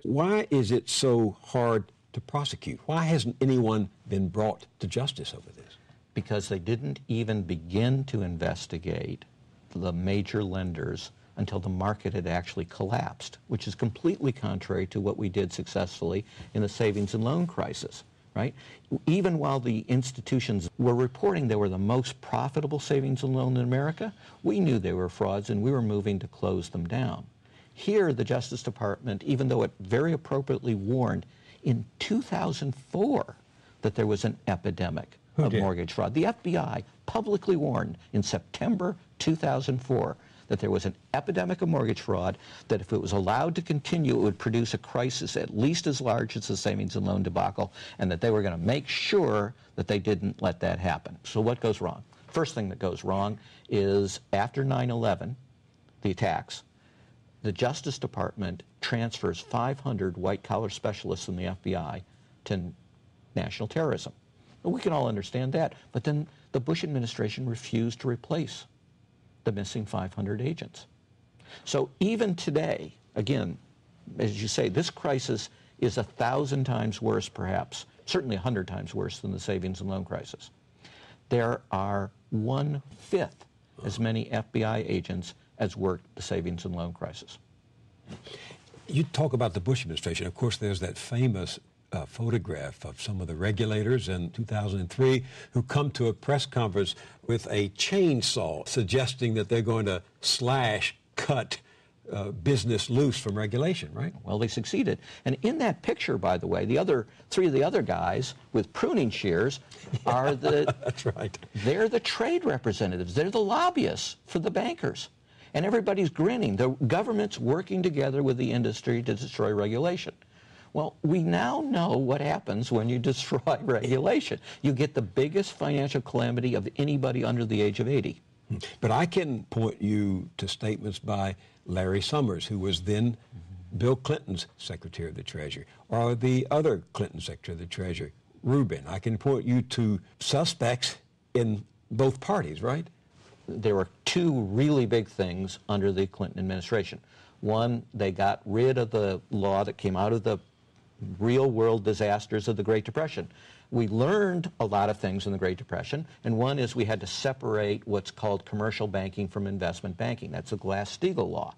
Why is it so hard to prosecute? Why hasn't anyone been brought to justice over this? Because they didn't even begin to investigate the major lenders until the market had actually collapsed, which is completely contrary to what we did successfully in the savings and loan crisis, right? Even while the institutions were reporting they were the most profitable savings and loan in America, we knew they were frauds and we were moving to close them down. Here, the Justice Department, even though it very appropriately warned in 2004 that there was an epidemic of mortgage fraud. The FBI publicly warned in September 2004 that there was an epidemic of mortgage fraud, that if it was allowed to continue, it would produce a crisis at least as large as the savings and loan debacle, and that they were going to make sure that they didn't let that happen. So what goes wrong? First thing that goes wrong is after 9/11, the attacks, the Justice Department transfers 500 white-collar specialists in the FBI to national terrorism. Well, we can all understand that, but then the Bush administration refused to replace the missing 500 agents. So even today, again, as you say, this crisis is 1,000 times worse, perhaps, certainly 100 times worse than the savings and loan crisis. There are 1/5 as many FBI agents as worked the savings and loan crisis. You talk about the Bush administration. Of course, there's that famous photograph of some of the regulators in 2003 who come to a press conference with a chainsaw suggesting that they're going to cut business loose from regulation, right? Well, they succeeded. And in that picture, by the way, three of the other guys with pruning shears are that's right. They're the trade representatives. They're the lobbyists for the bankers. And everybody's grinning. The government's working together with the industry to destroy regulation. Well, we now know what happens when you destroy regulation. You get the biggest financial calamity of anybody under the age of 80. But I can point you to statements by Larry Summers, who was then Bill Clinton's Secretary of the Treasury, or the other Clinton Secretary of the Treasury, Rubin. I can point you to suspects in both parties, right? There were two really big things under the Clinton administration. One, they got rid of the law that came out of the real-world disasters of the Great Depression. We learned a lot of things in the Great Depression, and one is we had to separate what's called commercial banking from investment banking. That's the Glass-Steagall law.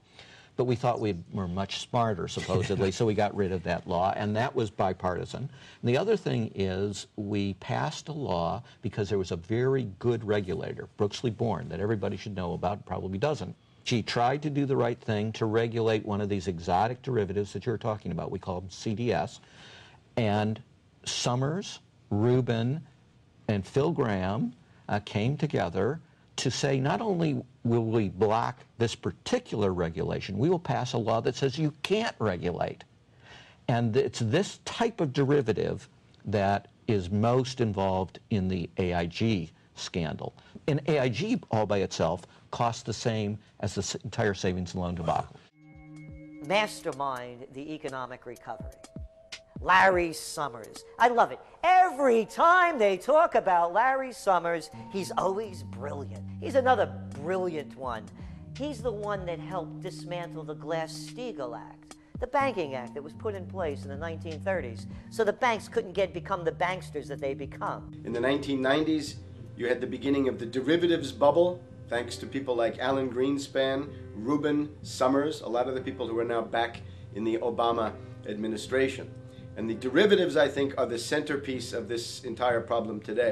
But we thought we were much smarter, supposedly, so we got rid of that law, and that was bipartisan. And the other thing is we passed a law because there was a very good regulator, Brooksley Born, that everybody should know about, probably doesn't. She tried to do the right thing to regulate one of these exotic derivatives that you're talking about. We call them CDS. And Summers, Rubin, and Phil Graham came together to say not only will we block this particular regulation, we will pass a law that says you can't regulate. And it's this type of derivative that is most involved in the AIG scandal. And AIG all by itself costs the same as the entire savings and loan debacle. Mastermind the economic recovery. Larry Summers. I love it. Every time they talk about Larry Summers, he's always brilliant. He's another brilliant one. He's the one that helped dismantle the Glass-Steagall Act, the banking act that was put in place in the 1930s, so the banks couldn't become the banksters that they become. In the 1990s, you had the beginning of the derivatives bubble, thanks to people like Alan Greenspan, Rubin, Summers, a lot of the people who are now back in the Obama administration. And the derivatives, I think, are the centerpiece of this entire problem today.